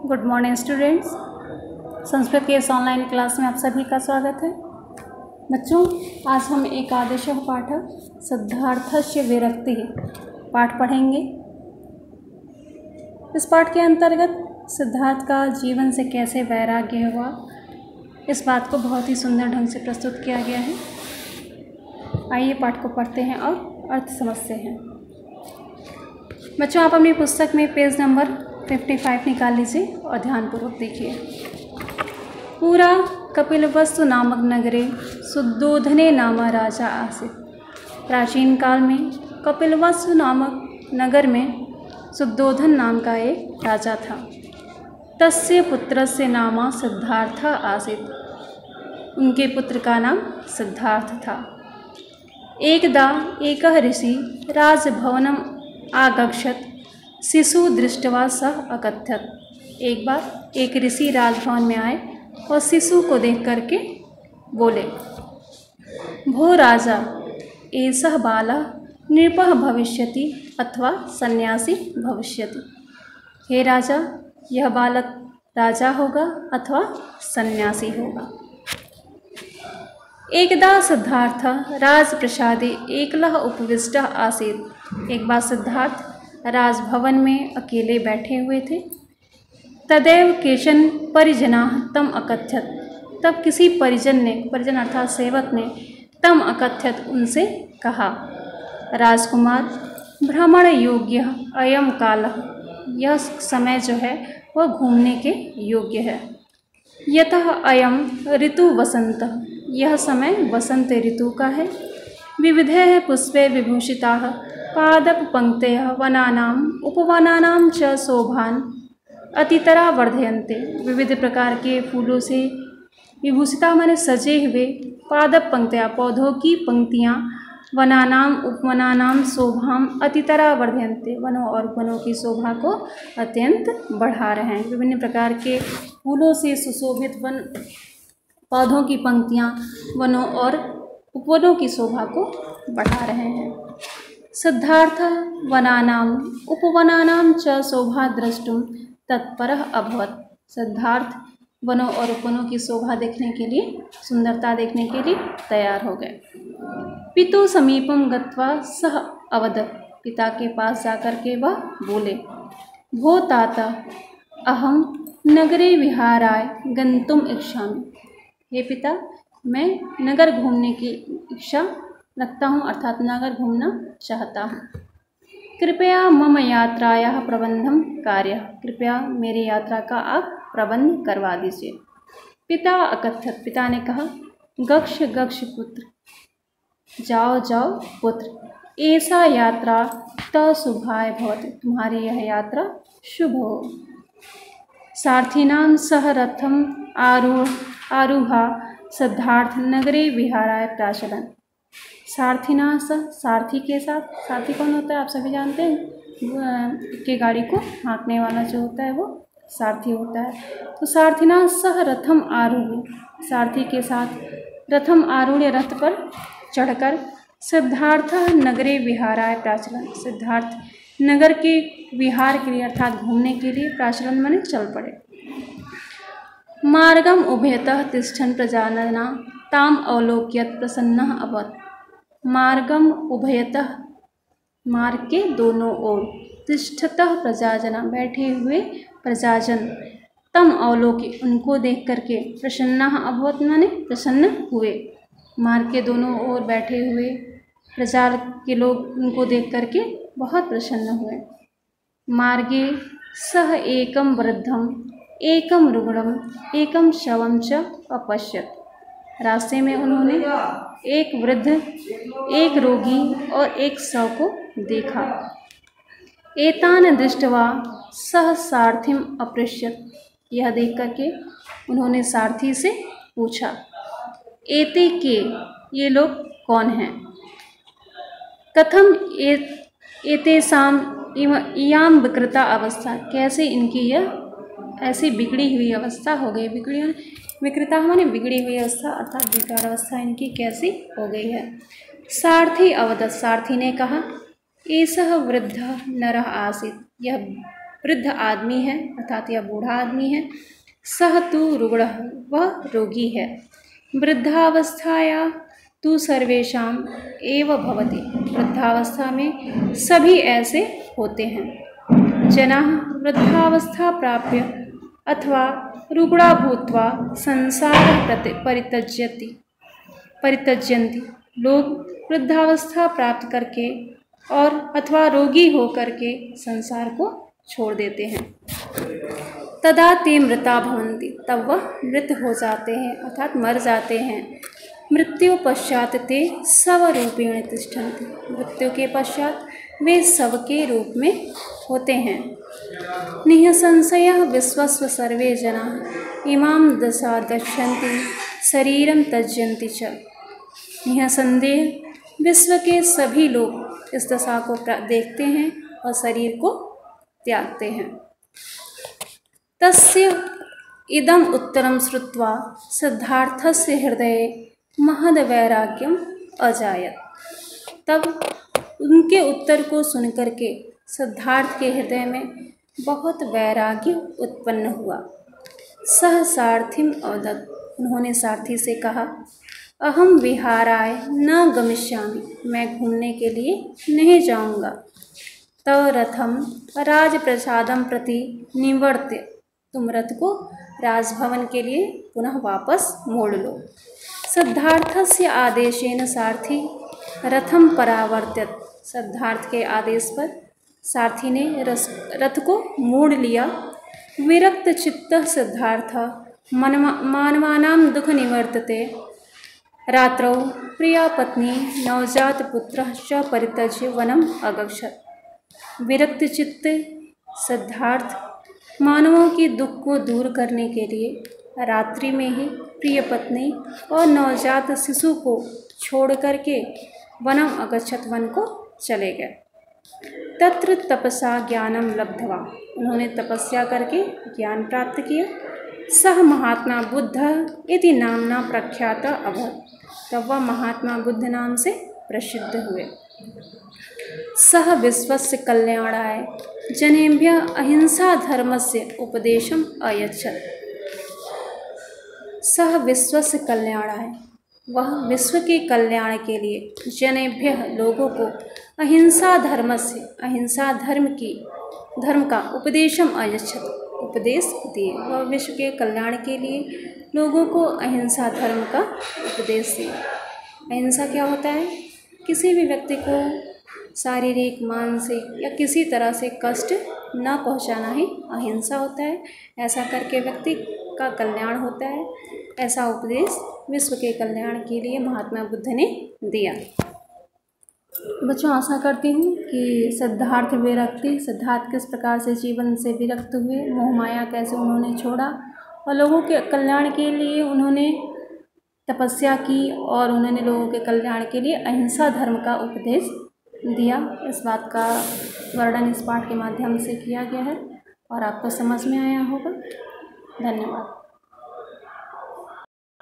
Good morning students. Sanskrit के इस online class में आप सभी का स्वागत है। बच्चों, आज हम एकादशः पाठ सिद्धार्थस्य विरक्ति पाठ पढ़ेंगे। इस पाठ के अंतर्गत सिद्धार्थ का जीवन से कैसे वैराग्य हुआ, इस बात को बहुत ही सुंदर ढंग से प्रस्तुत किया गया है। आइए पाठ को पढ़ते हैं और अर्थ समझते हैं। बच्चों, आप अपनी पुस्तक में पेज नंबर 55 निकाल लीजिए और ध्यानपूर्वक देखिए। पूरा कपिलवस्तु नामक नगरे शुद्धोधने नाम राजा आसीत। प्राचीन काल में कपिलवस्तु नामक नगर में शुद्धोधन नाम का एक राजा था। तस्य पुत्रस्य नाम सिद्धार्थ आसीत। उनके पुत्र का नाम सिद्धार्थ था। एकदा एकः ऋषि राजभवनम आगच्छत शिशु दृष्ट्वा सह अकथयत्। एक बार एक ऋषि राजभवन में आए और शिशु को देख करके बोले, भो राजा, एषः बालः नृपः भविष्यति अथवा सन्यासी भविष्यति। हे राजा, यह बालक राजा होगा अथवा सन्यासी होगा। एकदा सिद्धार्थ राजप्रसादे एकलः उपविष्टः आसीत्। एक बार सिद्धार्थ राजभवन में अकेले बैठे हुए थे। तदैव केचन परिजनाः तम अकथयत्। तब किसी परिजन ने, परिजन अर्थात सेवक ने, तम अकथयत् उनसे कहा, राजकुमार, भ्रमण योग्य अयम कालः। यह समय जो है वह घूमने के योग्य है। यतः अयम ऋतु वसंतः। यह समय वसंत ऋतु का है। विविधैः पुष्पैः विभूषिताः पादप पंक्तयः वनानाम उपवनानाम च शोभान अतितरा वर्धयन्ते। विविध प्रकार के फूलों से विभूषिता माने सजे हुए पादप पंक्तियाँ, पौधों की पंक्तियाँ, वनानाम उपवनानाम शोभाम अतितरा वर्धयन्ते। वनों और वनों की शोभा को अत्यंत बढ़ा रहे हैं। विभिन्न प्रकार के फूलों से सुशोभित वन, पौधों की पंक्तियाँ वनों और उपवनों की शोभा को बढ़ा रहे हैं। सिद्धार्थ वनानाम उपवनानाम च शोभा द्रष्टुम तत्परः अभवत्। सिद्धार्थ वनों और उपवनों की शोभा देखने के लिए, सुंदरता देखने के लिए तैयार हो गए। पितु समीपम गत्वा सह अवदत्। पिता के पास जाकर के वह बोले, भो तात, अहम नगरे विहाराय गन्तुम इच्छामि। हे पिता, मैं नगर घूमने की इच्छा रखता हूँ, अर्थात नगर घूमना चाहता हूँ। कृपया मम यात्रायाः प्रबंधम कार्य। कृपया मेरी यात्रा का आप प्रबंध करवा दीजिए। पिता अकथयत्। पिता ने कहा, गक्ष गक्ष पुत्र, जाओ जाओ पुत्र, ऐसा यात्रा त शुभाय भवति। तुम्हारी यह यात्रा शुभ हो। सारथिनां सह रथम आरूहा सिद्धार्थ नगरे विहाराय प्राचलन। सारथिना सह, सारथी के साथ, सारथी कौन होता है आप सभी जानते हैं, के गाड़ी को हाँकने वाला जो होता है वो सारथी होता है। तो सारथिना सह रथम आरूढ़, सारथी के साथ रथम आरूढ़, रथ पर चढ़कर सिद्धार्थ नगरे विहाराय प्राचलन। सिद्धार्थ नगर के विहार के लिए अर्थात घूमने के लिए प्राचलन माने चल पड़े। मार्गम उभयतः तिष्ठन् प्रजानना ताम अवलोक्यत प्रसन्नः अभवत्। मार्गम उभयतः, मार्ग के दोनों ओर, तिष्ठतः प्रजाजना, बैठे हुए प्रजाजन, तम अवलोक्य, उनको देख करके, प्रसन्नः अभवत् माने प्रसन्न हुए। मार्ग के दोनों ओर बैठे हुए प्रजा के लोग उनको देख करके बहुत प्रसन्न हुए। मार्गे सह एकम वृद्धम एकम रुग्णम एकम शवम च अपश्यत्। रास्ते में उन्होंने एक वृद्ध, एक रोगी और एक शव को देखा। एतान दृष्ट्वा सह सारथिम अपृच्छत्। यह देख करके उन्होंने सारथी से पूछा, एते के, ये लोग कौन हैं? कथम एतेषाम इयाम विकृता अवस्था। कैसे इनकी यह ऐसी बिगड़ी हुई अवस्था हो गई। विकृता माने बिगड़ी हुई अवस्था, अर्थात विकार अवस्था इनकी कैसी हो गई है। सारथी अवदत्। सारथी ने कहा, एषः वृद्धः नरः आसीत्। यह वृद्ध आदमी है अर्थात यह बूढ़ा आदमी है। सह तु रुग्णः, वह रोगी है। वृद्धावस्थाया तु सर्वेषां एव भवति, वृद्धावस्था में सभी ऐसे होते हैं। जनाः वृद्धावस्था प्राप्य अथवा रुग्णा भूत्वा संसारं परित्यजन्ति, लोग वृद्धावस्था प्राप्त करके और अथवा रोगी हो करके संसार को छोड़ देते हैं। तदा ते मृता भवन्ति, तब वह मृत हो जाते हैं अर्थात मर जाते हैं। मृत्यु पश्चात ते शवरूपेण तिष्ठन्ति, मृत्यु के पश्चात वे शव के रूप में होते हैं। निःसंशयः विश्वस्य सर्वे जनाः इमां दशा गच्छन्ति शरीरं त्यजन्ति च, निःसंदेह विश्व के सभी लोग इस दशा को देखते हैं और शरीर को त्यागते हैं। तस्य इदम उत्तरम श्रुत्वा सिद्धार्थस्य हृदये महद वैराग्यम अजायत, तब उनके उत्तर को सुनकर के सिद्धार्थ के हृदय में बहुत वैराग्य उत्पन्न हुआ। सह सारथिम अवदत्, उन्होंने सारथी से कहा, अहम विहाराय न गमिष्यामि, मैं घूमने के लिए नहीं जाऊंगा। तव रथम राजप्रसादम प्रति निवर्त्य, तुम रथ को राजभवन के लिए पुनः वापस मोड़ लो। सिद्धार्थस्य आदेशेन सारथी रथम परावर्त्यत, सिद्धार्थ के आदेश पर सारथी ने रथ को मोड़ लिया। विरक्त चित्तः सिद्धार्थ मानवानां दुख निवर्तते, रात्रौ प्रिया पत्नी नवजात पुत्रः च परित्यज्य वनम अगच्छत्। विरक्त चित्त सिद्धार्थ मानवों के दुख को दूर करने के लिए रात्रि में ही प्रिय पत्नी और नवजात शिशु को छोड़ करके वनम अगच्छत्, वन को चले गए। तत्र तपसा ज्ञानम लब्ध्वा, उन्होंने तपस्या करके ज्ञान प्राप्त किया। सह महात्मा बुद्ध इति नामना प्रख्यात अभवत्, तब वह महात्मा बुद्ध नाम से प्रसिद्ध हुए। सह विश्वस्य कल्याणाय जनेभ्यः अहिंसा धर्मस्य उपदेशम अयच्छत्। सह विश्वस्य कल्याणाय, वह विश्व के कल्याण के लिए जनेभ्यः लोगों को अहिंसा धर्मस्य, अहिंसा धर्म का उपदेशम अयच्छत्, उपदेश दिए। वह विश्व के कल्याण के लिए लोगों को अहिंसा धर्म का उपदेश दिए। अहिंसा क्या होता है? किसी भी व्यक्ति को शारीरिक, मानसिक या किसी तरह से कष्ट न पहुंचाना ही अहिंसा होता है। ऐसा करके व्यक्ति का कल्याण होता है। ऐसा उपदेश विश्व के कल्याण के लिए महात्मा बुद्ध ने दिया। बच्चों, आशा करती हूँ कि सिद्धार्थ किस प्रकार से जीवन से विरक्त हुए, मोह माया कैसे उन्होंने छोड़ा और लोगों के कल्याण के लिए उन्होंने तपस्या की और उन्होंने लोगों के कल्याण के लिए अहिंसा धर्म का उपदेश दिया। इस बात का वर्णन इस पाठ के माध्यम से किया गया है और आपको समझ में आया होगा। धन्यवाद।